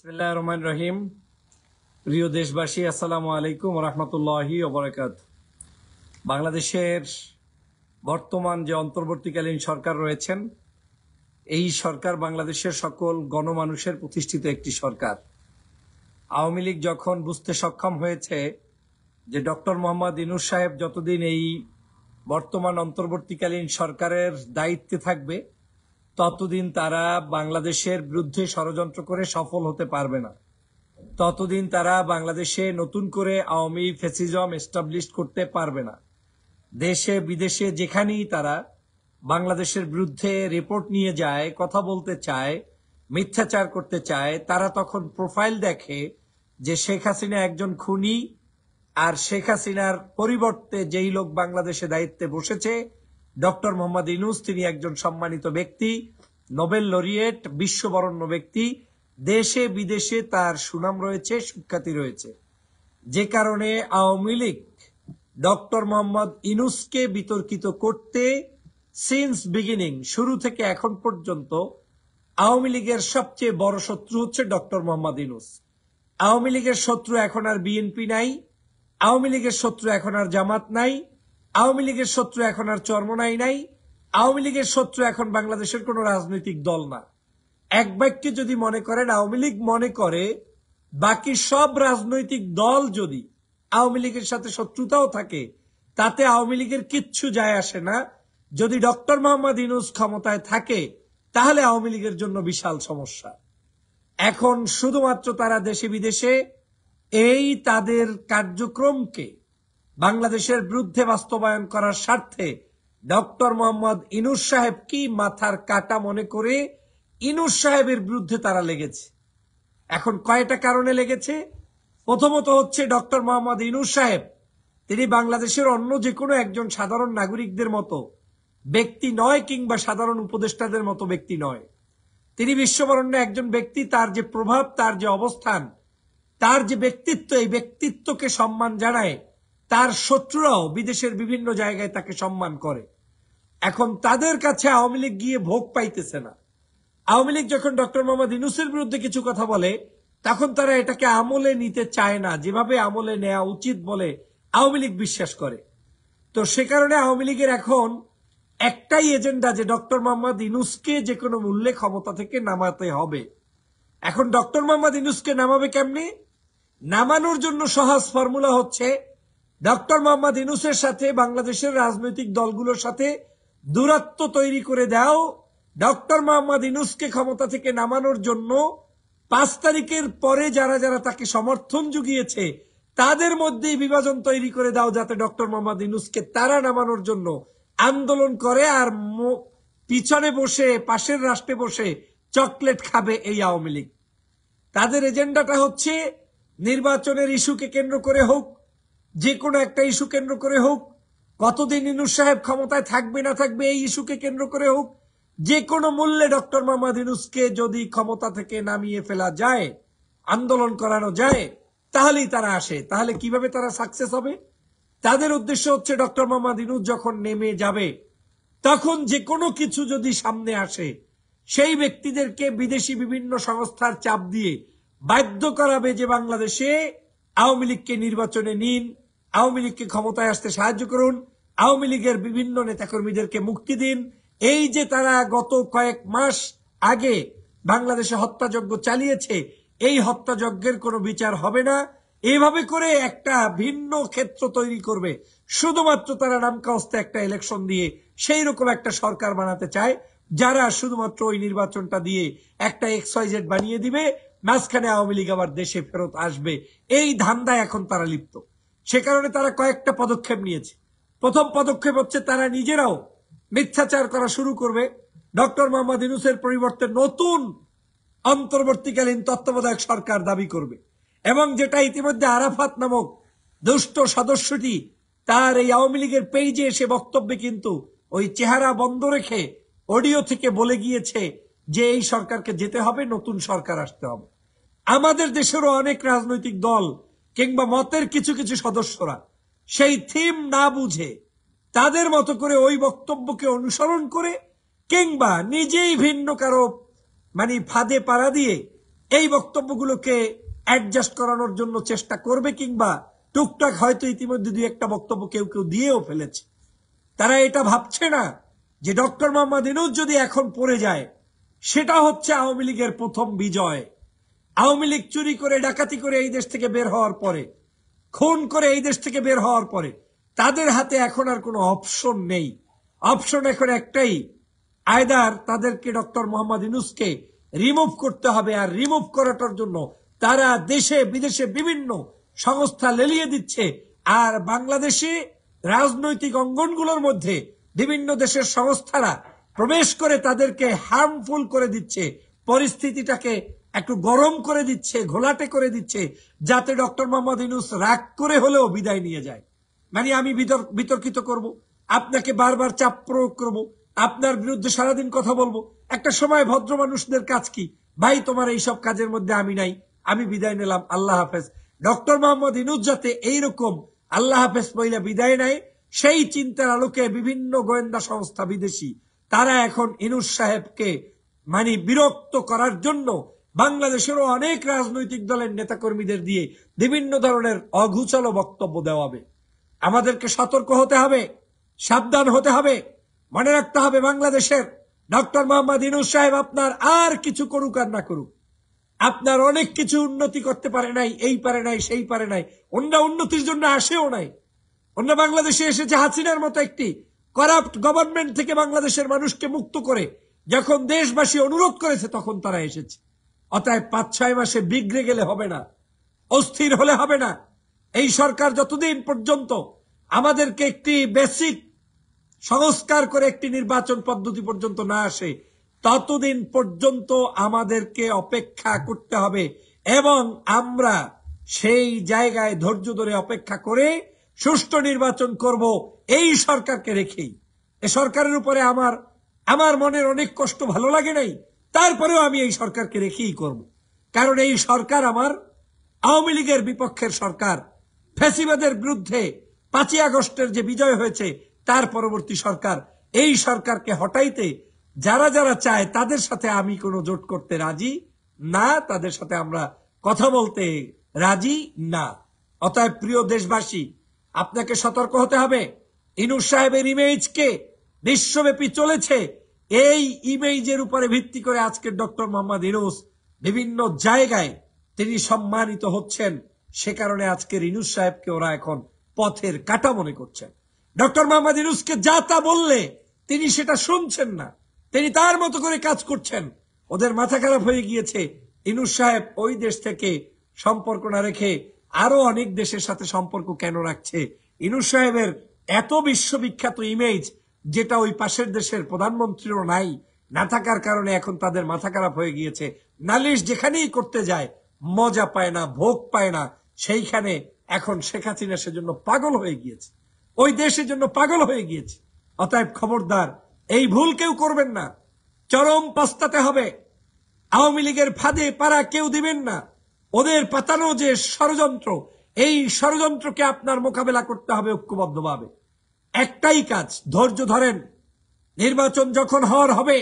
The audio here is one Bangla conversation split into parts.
বিসমিল্লাহির রহমানির রহিম। প্রিয় দেশবাসী, আসসালামু আলাইকুম ওয়া রাহমাতুল্লাহি ওয়া বারাকাতুহু। বাংলাদেশের বর্তমান যে অন্তর্বর্তীকালীন সরকার রয়েছেন, এই সরকার বাংলাদেশের সকল গণমানুষের প্রতিষ্ঠিত একটি সরকার। আওয়ামী লীগ যখন বুঝতে সক্ষম হয়েছে যে ডক্টর মোহাম্মদ ইউনূস সাহেব যতদিন এই বর্তমান অন্তর্বর্তীকালীন সরকারের দায়িত্বে থাকবে, ততদিন তারা বাংলাদেশের বিরুদ্ধে ষড়যন্ত্র করে সফল হতে পারবে না। ততদিন তারা বাংলাদেশে নতুন করে আওয়ামী ফ্যাসিজম এস্টাবলিশ করতে পারবে না। দেশে বিদেশে যেখানেই তারা বাংলাদেশের বিরুদ্ধে রিপোর্ট নিয়ে যায়, কথা বলতে চায়, মিথ্যাচার করতে চায়, তারা তখন প্রোফাইল দেখে যে শেখ হাসিনা একজন খুনি, আর শেখ হাসিনার পরিবর্তে যেই লোক বাংলাদেশে দায়িত্বে বসেছে ডক্টর মোহাম্মদ ইউনূস, তিনি একজন সম্মানিত ব্যক্তি, নোবেল লরিয়েট, বিশ্ববরণ্য ব্যক্তি। দেশে বিদেশে তার সুনাম রয়েছে, সুখ্যাতি রয়েছে। যে কারণে আওয়ামী লীগ ডক্টর মোহাম্মদ ইউনূসকে বিতর্কিত করতে সিন্স বিগিনিং, শুরু থেকে এখন পর্যন্ত আওয়ামী লীগের সবচেয়ে বড় শত্রু হচ্ছে ডক্টর মোহাম্মদ ইউনূস। আওয়ামী লীগের শত্রু এখন আর বিএনপি নাই, আওয়ামী লীগের শত্রু এখন আর জামাত নাই, আওয়ামী লীগের শত্রু এখন আর চরমোনাই নাই, আওয়ামী লীগের শত্রু এখন বাংলাদেশের কোন রাজনৈতিক দল না। এক বাক্যে যদি মনে করেন, আওয়ামী লীগ মনে করে বাকি সব রাজনৈতিক দল যদি আওয়ামী লীগের সাথে শত্রুতাও থাকে, তাতে আওয়ামী লীগের কিচ্ছু যায় আসে না। যদি ডক্টর মোহাম্মদ ইউনূস ক্ষমতায় থাকে, তাহলে আওয়ামী লীগের জন্য বিশাল সমস্যা। এখন শুধুমাত্র তারা দেশে বিদেশে এই তাদের কার্যক্রমকে বাংলাদেশের বিরুদ্ধে বাস্তবায়ন করার স্বার্থে ডক্টর মোহাম্মদ ইউনূস সাহেব কি মাথার কাটা মনে করে ইউনূস সাহেবের বিরুদ্ধে তারা লেগেছে। এখন কয়টা কারণে লেগেছে। প্রথমত হচ্ছে, ডক্টর মোহাম্মদ ইউনূস সাহেব তিনি বাংলাদেশের অন্য যে কোনো একজন সাধারণ নাগরিকদের মতো ব্যক্তি নয়, কিংবা সাধারণ উপদেষ্টাদের মতো ব্যক্তি নয়। তিনি বিশ্ববরণ্য একজন ব্যক্তি। তার যে প্রভাব, তার যে অবস্থান, তার যে ব্যক্তিত্ব, এই ব্যক্তিত্বকে সম্মান জানায়। তার শত্রুরাও বিদেশের বিভিন্ন জায়গায় তাকে সম্মান করে। এখন তাদের কাছে আওয়ামী লীগ গিয়ে ভোগ পাইতেছে না। আওয়ামী লীগ যখন ডক্টর মোহাম্মদ ইউনূসের বিরুদ্ধে কিছু কথা বলে, তখন তারা এটাকে আমলে নিতে চায় না, যেভাবে আমলে নেওয়া উচিত বলে আওয়ামী লীগ বিশ্বাস করে। তো সে কারণে আওয়ামী লীগের এখন একটাই এজেন্ডা, যে ডক্টর মোহাম্মদ ইউনূসকে যে কোনো মূল্যে ক্ষমতা থেকে নামাতে হবে। এখন ডক্টর মোহাম্মদ ইউনূসকে নামাবে কেমনে? নামানোর জন্য সহজ ফর্মুলা হচ্ছে, ডক্টর মোহাম্মদ ইউনূসের সাথে বাংলাদেশের রাজনৈতিক দলগুলোর সাথে দূরত্ব তৈরি করে দাও। ডক্টর মোহাম্মদ ইউনূসকে ক্ষমতা থেকে নামানোর জন্য 5 তারিখের পরে যারা যারা তাকে সমর্থন জুগিয়েছে, তাদের মধ্যেই বিভাজন তৈরি করে দাও, যাতে ডক্টর মোহাম্মদ ইউনূসকে তারা নামানোর জন্য আন্দোলন করে, আর পিছনে বসে, পাশের রাষ্ট্রে বসে চকলেট খাবে এই আওয়ামী লীগ। তাদের এজেন্ডাটা হচ্ছে, নির্বাচনের ইস্যুকে কেন্দ্র করে হোক, যে কোনো একটা ইস্যু কেন্দ্র করে হোক, কতদিন ইউনূস সাহেব ক্ষমতায় থাকবে না থাকবে এই ইস্যুকে কেন্দ্র করে হোক, যে কোনো মূল্যে ডক্টর মোহাম্মদ ইউনূসকে যদি ক্ষমতা থেকে নামিয়ে ফেলা যায়, আন্দোলন করানো যায়, তাহলেই তারা আসে। তাহলে কিভাবে তারা সাকসেস হবে? তাদের উদ্দেশ্য হচ্ছে, ডক্টর মোহাম্মদ ইউনূস যখন নেমে যাবে, তখন যে কোনো কিছু যদি সামনে আসে, সেই ব্যক্তিদেরকে বিদেশি বিভিন্ন সংস্থার চাপ দিয়ে বাধ্য করাবে যে বাংলাদেশে আওয়ামী লীগকে নির্বাচনে নিন, আওয়ামী লীগকে ক্ষমতায় আসতে সাহায্য করুন, আওয়ামী লীগের বিভিন্ন নেতাকর্মীদেরকে মুক্তি দিন। এই যে তারা গত কয়েক মাস আগে বাংলাদেশে হত্যাযজ্ঞ চালিয়েছে, এই হত্যাযজ্ঞের কোনো বিচার হবে না। এইভাবে করে একটা ভিন্ন ক্ষেত্র তৈরি করবে, শুধুমাত্র তারা নামকাওস্তে একটা ইলেকশন দিয়ে সেই রকম একটা সরকার বানাতে চায়, যারা শুধুমাত্র ওই নির্বাচনটা দিয়ে একটা XYZ বানিয়ে দিবে, মাঝখানে আওয়ামী লীগ আবার দেশে ফেরত আসবে। এই ধান্দায় এখন তারা লিপ্ত। সে কারণে তারা কয়েকটা পদক্ষেপ নিয়েছে। প্রথম পদক্ষেপ হচ্ছে, তারা নিজেরাও মিথ্যাচার করা শুরু করবে। ডক্টর মোহাম্মদ ইউনূসের পরিবর্তে নতুন অন্তর্বর্তীকালীন তত্ত্বাবধায়ক সরকার দাবি করবে, এবং যেটা ইতিমধ্যে আরাফাত নামক দুষ্ট সদস্যটি তার এই আওয়ামী লীগের পেজে এসে বক্তব্যে কিন্তু ওই চেহারা বন্ধ রেখে অডিও থেকে বলে গিয়েছে যে এই সরকারকে যেতে হবে, নতুন সরকার আসতে হবে। আমাদের দেশেরও অনেক রাজনৈতিক দল কিংবা মতের কিছু কিছু সদস্যরা সেই থিম না বুঝে তাদের মতো করে ওই বক্তব্যকে অনুসরণ করে, কিংবা নিজেই ভিন্ন কারো ফাঁদে পাড়া দিয়ে এই বক্তব্যগুলোকে অ্যাডজাস্ট করানোর জন্য চেষ্টা করবে, কিংবা টুকটাক হয়তো ইতিমধ্যে দুই একটা বক্তব্য কেউ কেউ দিয়েও ফেলেছে। তারা এটা ভাবছে না যে ডক্টর মোহাম্মদ ইউনূস যদি এখন পড়ে যায়, সেটা হচ্ছে আওয়ামী লীগের প্রথম বিজয়। আওয়ামী লীগ চুরি করে ডাকাতি করে এই দেশ থেকে বের হওয়ার পরে, খুন করে এই দেশ থেকে বের হওয়ার পরে তাদের হাতে এখন আর কোনো অপশন নেই। অপশন এখন একটাই, আয়দার তাদেরকে ডক্টর মোহাম্মদ ইউনূসকে রিমুভ করতে হবে। আর রিমুভ করাটার জন্য তারা দেশে বিদেশে বিভিন্ন সংস্থা লেলিয়ে দিচ্ছে। আর বাংলাদেশে রাজনৈতিক অঙ্গনগুলোর মধ্যে বিভিন্ন দেশের সংস্থারা প্রবেশ করে তাদেরকে হার্মফুল করে দিচ্ছে, পরিস্থিতিটাকে একটু গরম করে দিচ্ছে, ঘোলাটে করে দিচ্ছে, যাতে ডক্টর মোহাম্মদ ইউনূস রাগ করে হলেও বিদায় নিয়ে যায়। মানে আমি বিতর্কিত করব, আপনাকে বারবার চাপ প্রয়োগ করব, আপনার বিরুদ্ধে সারাদিন কথা বলবো। একটা সময় ভদ্র মানুষদের কাজ কি, ভাই তোমার এইসব কাজের মধ্যে আমি নাই, আমি বিদায় নিলাম, আল্লাহ হাফেজ। ডক্টর মোহাম্মদ ইউনূস যাতে এইরকম আল্লাহ হাফেজ বইলা বিদায় নেয়, সেই চিন্তার আলোকে বিভিন্ন গোয়েন্দা সংস্থা বিদেশি তারা এখন ইউনূস সাহেবকে বিরক্ত করার জন্য বাংলাদেশেরও অনেক রাজনৈতিক দলের নেতাকর্মীদের দিয়ে বিভিন্ন ধরনের অঘোষালো বক্তব্য দেওয়াবে। আমাদেরকে সতর্ক হতে হবে, সাবধান হতে হবে, মনে রাখতে হবে বাংলাদেশের ডক্টর মোহাম্মদ ইউনূস সাহেব আপনার আর কিছু করুক আর না করুক, আপনার অনেক কিছু উন্নতি করতে পারে নাই, এই পারে নাই, সেই পারে নাই। অন্য উন্নতির জন্য আসেও নাই। অন্য বাংলাদেশে এসেছে হাসিনার মতো একটি করাপ্ট গভর্নমেন্ট থেকে বাংলাদেশের মানুষকে মুক্ত করে। যখন দেশবাসী অনুরোধ করেছে তখন তারা এসেছে। অতএব 5-6 মাসে বিগড়ে গেলে হবে না, অস্থির হলে হবে না। এই সরকার যতদিন পর্যন্ত আমাদেরকে একটি বেসিক সংস্কার করে একটি নির্বাচন পদ্ধতি পর্যন্ত না আসে, ততদিন পর্যন্ত আমাদেরকে অপেক্ষা করতে হবে। এবং আমরা সেই জায়গায় ধৈর্য ধরে অপেক্ষা করে সুষ্ঠু নির্বাচন করব এই সরকারকে রেখেই। এই সরকারের উপরে আমার মনের অনেক কষ্ট, ভালো লাগে নাই, তারপরেও আমি এই সরকারকে রেখেই করব। কারণ এই সরকার আমার আওয়ামী লীগের বিপক্ষের সরকার। ফ্যাসিবাদের বিরুদ্ধে 5ই আগস্টের যে বিজয় হয়েছে তার পরবর্তী সরকার। এই সরকারকে হটাইতে যারা যারা চায় তাদের সাথে আমি কোনো জোট করতে রাজি না, তাদের সাথে আমরা কথা বলতে রাজি না। অতএব প্রিয় দেশবাসী, আপনাকে সতর্ক হতে হবে। ইউনূস সাহেবের ইমেজকে বিশ্বব্যাপী চলেছে, এই ইমেজের উপরে ভিত্তি করে আজকের ডক্টর মোহাম্মদ ইউনূস বিভিন্ন জায়গায় তিনি সম্মানিত হচ্ছেন। সে কারণে আজকের ইউনূস সাহেবকে ওরা এখন পথের কাঁটা মনে করছেন। ডক্টর মোহাম্মদ ইউনূসকে যা তা বললে তিনি সেটা শুনছেন না, তিনি তার মতো করে কাজ করছেন। ওদের মাথা খারাপ হয়ে গিয়েছে। ইউনূস সাহেব ওই দেশ থেকে সম্পর্ক না রেখে আরো অনেক দেশের সাথে সম্পর্ক কেন রাখছে? ইউনূস সাহেবের এত বিশ্ববিখ্যাত ইমেজ, যেটা ওই পাশের দেশের প্রধানমন্ত্রীরও নাই, না থাকার কারণে এখন তাদের মাথা খারাপ হয়ে গিয়েছে। নালিশ যেখানেই করতে যায় মজা পায় না, ভোগ পায় না। সেইখানে এখন শেখ হাসিনা সেজন্য পাগল হয়ে গিয়েছে, ওই দেশের জন্য পাগল হয়ে গিয়েছে। অতএব খবরদার, এই ভুল কেউ করবেন না, চরম পস্তাতে হবে। আওয়ামী লীগের ফাঁদে পাড়া কেউ দিবেন না। ওদের পাতানো যে ষড়যন্ত্র, এই ষড়যন্ত্রকে আপনার মোকাবেলা করতে হবে ঐক্যবদ্ধভাবে। একটাই কাজ, ধৈর্য ধরেন। নির্বাচন যখন হওয়ার হবে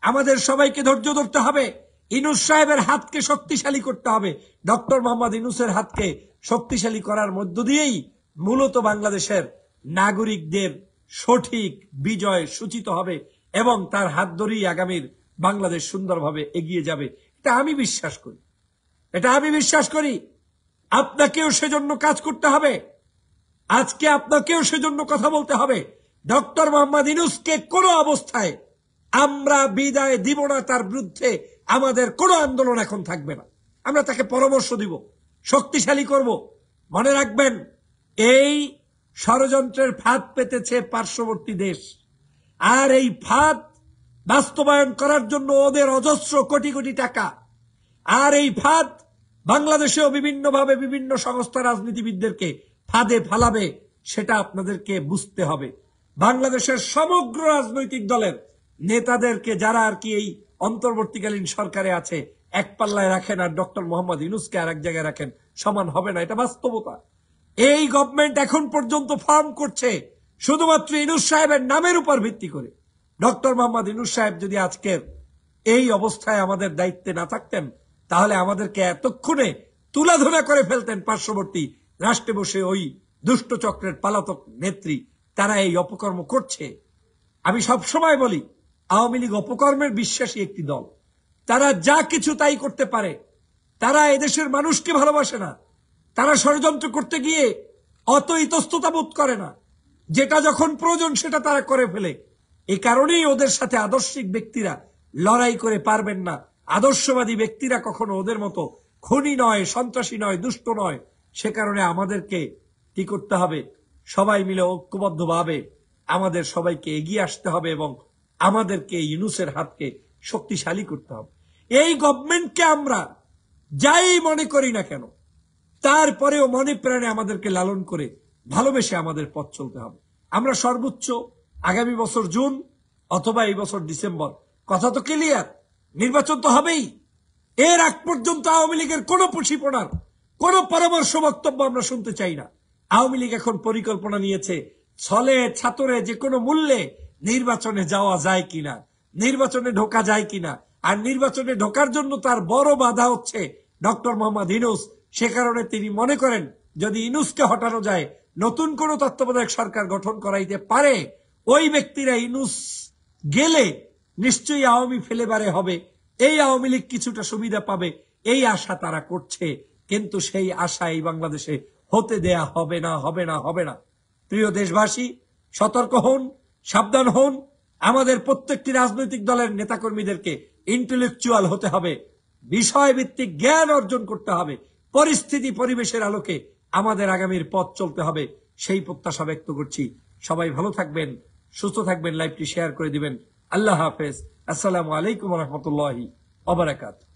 আমাদের সবাইকে ধৈর্য ধরতে হবে। ইউনূস সাহেবের হাতকে শক্তিশালী করতে হবে। ডক্টর মোহাম্মদ ইউনূসের হাতকে শক্তিশালী করার মধ্য দিয়েই মূলত বাংলাদেশের নাগরিকদের সঠিক বিজয় সূচিত হবে এবং তার হাত ধরেই আগামীর বাংলাদেশ সুন্দরভাবে এগিয়ে যাবে। এটা আমি বিশ্বাস করি, এটা আমি বিশ্বাস করি। আপনাকেও সেজন্য কাজ করতে হবে। আজকে আপনাকেও সেজন্য কথা বলতে হবে। ডক্টর মোহাম্মদ ইউনূসকে কোনো অবস্থায় আমরা বিদায় দিব না, তার বিরুদ্ধে আমাদের কোনো আন্দোলন এখন থাকবে না। আমরা তাকে পরামর্শ দিব, শক্তিশালী করব। মনে রাখবেন, এই ষড়যন্ত্রের ফাঁদ পেতেছে পার্শ্ববর্তী দেশ, আর এই ফাঁদ বাস্তবায়ন করার জন্য ওদের অজস্র কোটি কোটি টাকা। আর এই ফাঁদ বাংলাদেশেও বিভিন্নভাবে বিভিন্ন সংস্থা রাজনীতিবিদদেরকে ফাঁদে ফালাবে, সেটা আপনাদেরকে বুঝতে হবে। বাংলাদেশের সমগ্র রাজনৈতিক দলের নেতাদেরকে যারা আর কি এই অন্তর্বর্তীকালীন সরকারে আছে এক পাল্লায় রাখেন, আর ডক্টর মোহাম্মদ ইউনূসকে আর এক জায়গায় রাখেন, সমান হবে না। এটা বাস্তবতা। এই গভর্নমেন্ট এখন পর্যন্ত ফার্ম করছে শুধুমাত্র ইউনূস সাহেবের নামের উপর ভিত্তি করে। ডক্টর মোহাম্মদ ইউনূস সাহেব যদি আজকের এই অবস্থায় আমাদের দায়িত্বে না থাকতেন, তাহলে আমাদেরকে এতক্ষণে তুলাধুলা করে ফেলতেন পার্শ্ববর্তী রাষ্ট্রে বসে ওই দুষ্ট চক্রের পলাতক নেত্রী। তারা এই অপকর্ম করছে। আমি সবসময় বলি, আওয়ামী লীগ অপকর্মের বিশ্বাসী একটি দল। তারা যা কিছু তাই করতে পারে। তারা এদেশের মানুষকে ভালোবাসে না। তারা ষড়যন্ত্র করতে গিয়ে অত ইতস্ততা বোধ করে না। যেটা যখন প্রয়োজন সেটা তারা করে ফেলে। এই কারণেই ওদের সাথে আদর্শিক ব্যক্তিরা লড়াই করে পারবেন না। আদর্শবাদী ব্যক্তিরা কখনো ওদের মতো খুনি নয়, সন্ত্রাসী নয়, দুষ্ট নয়। সে কারণে আমাদেরকে কি করতে হবে? সবাই মিলে ঐক্যবদ্ধভাবে আমাদের সবাইকে এগিয়ে আসতে হবে এবং আমাদেরকে ইউনূসের হাতকে শক্তিশালী করতে হবে। এই গভর্নমেন্টকে আমরা যাই মনে করি না কেন, তারপরেও মনে প্রাণে আমাদেরকে লালন করে ভালোবেসে আমাদের পথ চলতে হবে। আমরা সর্বোচ্চ আগামী বছর জুন অথবা এই বছর ডিসেম্বর, কথা তো ক্লিয়ার, নির্বাচন তো হবেই। এর আগ পর্যন্ত আওয়ামী লীগের কোন পুষিপনার কোন পরামর্শ বক্তব্য আমরা শুনতে চাই না। আওয়ামী লীগ এখন পরিকল্পনা নিয়েছে ছলে ছাতরে যে কোনো মূল্যে নির্বাচনে যাওয়া যায় কিনা, নির্বাচনে ঢোকা যায় কিনা। আর নির্বাচনে ঢোকার জন্য তার বড় বাধা হচ্ছে ডক্টর মোহাম্মদ ইউনূস। সে কারণে তিনি মনে করেন যদি ইউনূসকে হটানো যায়, নতুন কোন তত্ত্বাবধায়ক সরকার গঠন করাইতে পারে, ওই ব্যক্তিরা ইউনূস গেলে নিশ্চয়ই আওয়ামী ফেলেবারে হবে, এই আওয়ামী লীগ কিছুটা সুবিধা পাবে, এই আশা তারা করছে। কিন্তু সেই আশা এই বাংলাদেশে হতে দেয়া হবে না, হবে না, হবে না। প্রিয় দেশবাসী, সতর্ক হন, সাবধান হন। আমাদের প্রত্যেকটি রাজনৈতিক দলের নেতাকর্মীদেরকে ইন্টেলেকচুয়াল হতে হবে, বিষয়ভিত্তিক জ্ঞান অর্জন করতে হবে। পরিস্থিতি পরিবেশের আলোকে আমাদের আগামীর পথ চলতে হবে, সেই প্রত্যাশা ব্যক্ত করছি। সবাই ভালো থাকবেন, সুস্থ থাকবেন, লাইভটি শেয়ার করে দিবেন। আল্লাহ হাফেজ। আসসালামু আলাইকুম রহমতুল্লাহি ওয়া বারাকাতুহু।